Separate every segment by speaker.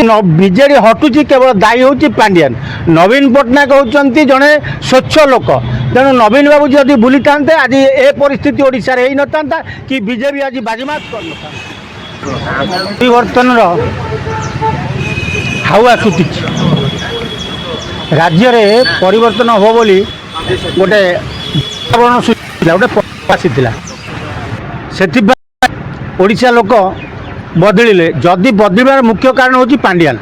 Speaker 1: विजेडी हटुची केवल दायी हूँ पांडियान। नवीन पट्टनायक होती जड़े स्वच्छ लोक, तेणु नवीन बाबू जदि बुली था आज ए परिस्थिति ओडिशा रे न था कि बीजेपी आज बाजीमात कर परिवर्तन हावा सुटी राज्य रे परिवर्तन हो बोली गोटे आसीला से ओडिशा लोक बदलिले। जदि बदलवार मुख्य कारण हूँ पांडियान।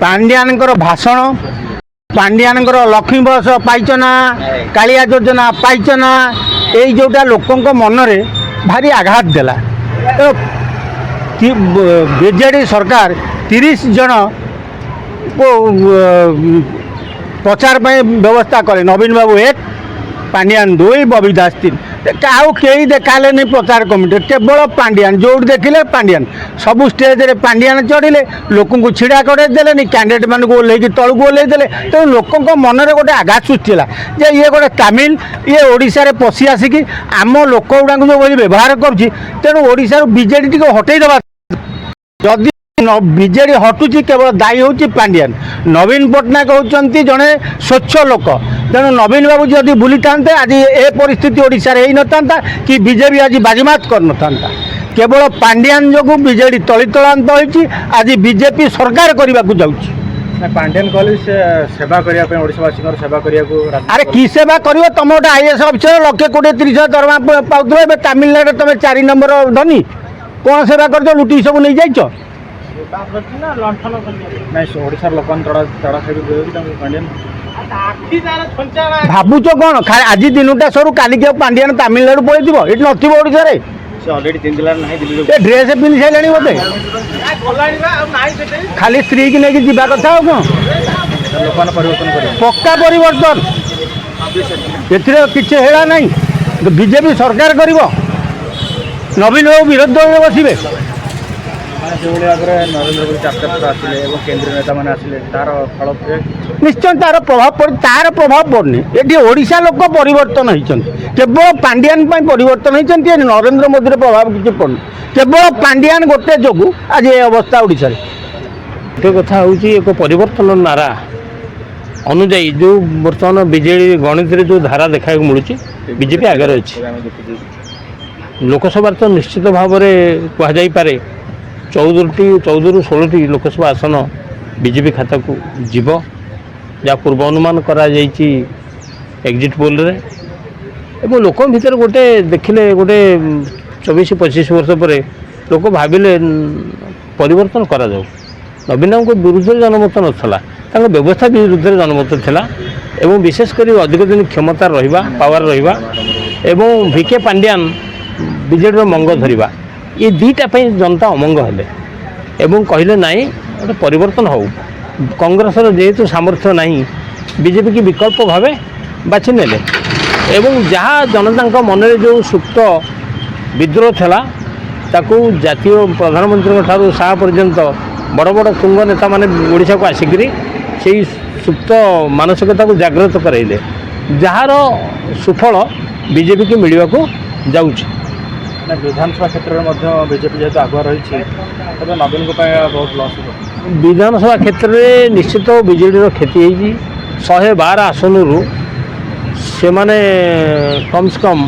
Speaker 1: पांडियान भाषण, पांडियान लक्ष्मी बस पाइचना, कालिया योजना पाइचना, यही जोटा लोकों मनरे भारी आघात देला। तो बीजेडी सरकार 30 जन को प्रचार व्यवस्था करे। नवीन बाबू 1, पांडियान 2, बबी दास 3। काऊ कई देखाले नहीं प्रचार कमिटी, केवल पांडियान जो देखिले पांडियान सबू स्टेज रे पांडियान चढ़िले, लोक को छिड़ा कर देले, कैंडिडेट मान को ओल्ल तलू ओल्ल देले। तेणु लोकों मन में गोटे आघात सृष्टि है जे ये गोटे तामिल ये ओडिशा रे पशि आसिकी आम लोक गुड़ा जो व्यवहार करुँच। तेणु ओडिशा बीजेडी टी हटई देवा। जदि बीजेडी हटुची केवल दायी हूँ पांडियान। नवीन पट्टनायक होती जड़े स्वच्छ लोक, तेणु नवीन बाबू जदि बुली था आज ए परिस्थिति ओडिशा रे न था कि बीजेपी आज बाजीमात कर न था। केवल पांडियान जो बीजेडी तलितलांत होती आज बीजेपी सरकार करने को जाऊँगी।
Speaker 2: पांडियान कहले सेवा करने ओडिशावासी सेवा करने।
Speaker 1: अरे कि सेवा कर तुम गोटे आईएएस अफिसर 1,20,30,000 दरमा पाऊे तामिलनाडु तुम 4 नंबर धनी कौन सेवा कर लुटी सब नहीं जाइछ। भावुच कौन आज दिनटा सरू काली पांडियान तामिलनाडु पड़े ये नोड़ा ड्रेस पिंधि सारे बोधे खाली स्त्री की लेकिन जीवा कथा पक्का परिवर्तन किसी हेला ना। बीजेपी सरकार कर नवीन बाबू विरोध दल बसवे निश्चय तार प्रभाव पड़नी। ये ओडिशा लोक परिवर्तन होती केवल पांडियान परिवर्तन होती नरेंद्र मोदी प्रभाव किसी पड़नी केवल पांडियान गोटे जो आज ये अवस्था ओडिशा रे। कथा हूँ एक परिवर्तन नारा अनुजाई जो बर्तमान बीजेडी गणित जो धारा देखा मिलूँ बीजेपी आगे अच्छी लोकसभा तो निश्चित भाव में कहुपे 14 ରୁ 16ଟି लोकसभा आसन बीजेपी खाता को जीव जहाँ पूर्व अनुमान करा जाइछि एग्जिट पोल रे। एवं लोक भीतर गोटे देखिले गोटे 24-25 वर्ष पर लोक भाविले परिवर्तन करा जाऊ। नवीन को विरुद्ध जनमत नाला व्यवस्था विरुद्ध जनमत थिला एवं विशेषकर अधिक दिन क्षमता रहिबा पावर रहिबा एवं वीके पांडियान बीजेडी मंग धरिबा ये दुईटा जनता अमंग हेले एवं कहले नाई गोटे परिवर्तन हो। कांग्रेस जेहेतु सामर्थ्य नहीं बीजेपी की विकल्प भावे बाछि नेले एवं जहाँ जनता मन में जो सुप्त विद्रोह था ताकू जातीय प्रधानमंत्री ठारू शाह पर्यंत बड़ बड़ तुंग नेता माने ओडिशा को आसिक से सुप्त मानसिकता को जागृत कराइले जार सुफल बीजेपी की मिलवा को जाउछि।
Speaker 2: विधानसभा क्षेत्र में बीजेपी जेहतु आगुआ रही नवीन को बहुत लॉस हो।
Speaker 1: विधानसभा क्षेत्र में निश्चित बीजेडी क्षति होगी 112 आसन रु से माने कम से कम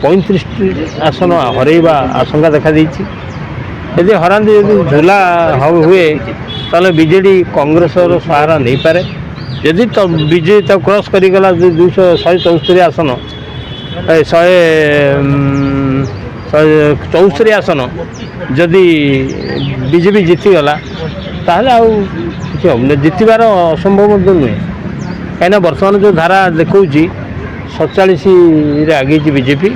Speaker 1: 35 आसन हरइबा आशंका देखा देछि। यदि हरांती यदि झूला हुए ताले बीजेडी कांग्रेस सहारा नहीं पारे। यदि तो बीजेडी तो क्रॉस करीगला 174 आसन 164 आसन जदि बीजेपी जीतीगला ताहले आउ किसी हम जीतबार असंभव नुहे कहीं बर्तमान जो धारा देखा 47 आगे बीजेपी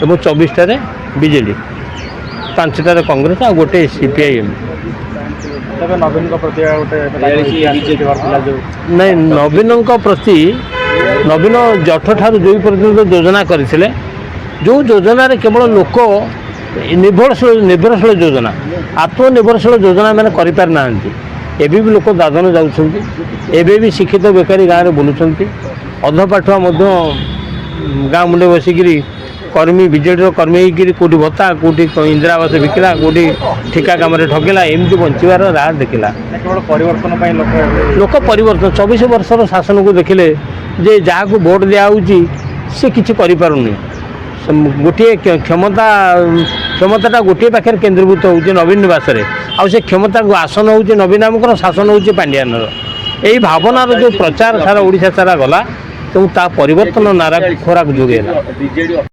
Speaker 1: और 24 बीजेडी 5टार कांग्रेस आ गोटे सीपीआईएम।
Speaker 2: नवीन प्रति
Speaker 1: नहीं नवीन प्रति नवीन जठ ठार जो पर्यटन योजना करते जो योजना केवल लोक निर्भरशील योजना आत्मनिर्भरशील योजना मैंने करना एबी भी लोक दादन जाऊँच भी शिक्षित बेकारी गाँव में बुलूँ अधपाठुआ गाँ मुंडे बसिकी କର୍ମୀ ବିଜେଡ଼ିର କର୍ମୀ ହେଇକିରି କେଉଁଠି ଭତ୍ତା କେଉଁଠି ଇନ୍ଦିରା ଆବାସ ବିକିଲା କେଉଁଠି ଠିକା କାମରେ ଠକିଲା ଏମିତି ବଞ୍ଚିବାର ରାହ ଦେଖିଲା।
Speaker 2: କେବଳ ପରିବର୍ତ୍ତନ ପାଇଁ
Speaker 1: ଲୋକ ପରିବର୍ତ୍ତନ 24 ବର୍ଷର ଶାସନକୁ ଦେଖିଲେ ଯେ ଯାହାକୁ ଭୋଟ୍ ଦିଆହେଉଛି ସେ କିଛି କରିପାରୁନି। ଗୋଟିଏ କ୍ଷମତାଟା ଗୋଟିଏ ପାଖରେ କେନ୍ଦ୍ରୀଭୂତ ହେଉଛି ନବୀନ ନିବାସରେ, ଆଉ ସେ କ୍ଷମତାକୁ ଆସନ ହେଉଛି ନବୀନ ବାବୁଙ୍କର, ଶାସନ ହେଉଛି ପାଣ୍ଡିଆନର। ଏହି ଭାବନାର ଯେଉଁ ପ୍ରଚାର ସାରା ଓଡ଼ିଶା ସାରା ଗଲା, ତେଣୁ ତା ପରିବର୍ତ୍ତନ ନାରା ଖୋରାକ ଯୋଗାଇଲା।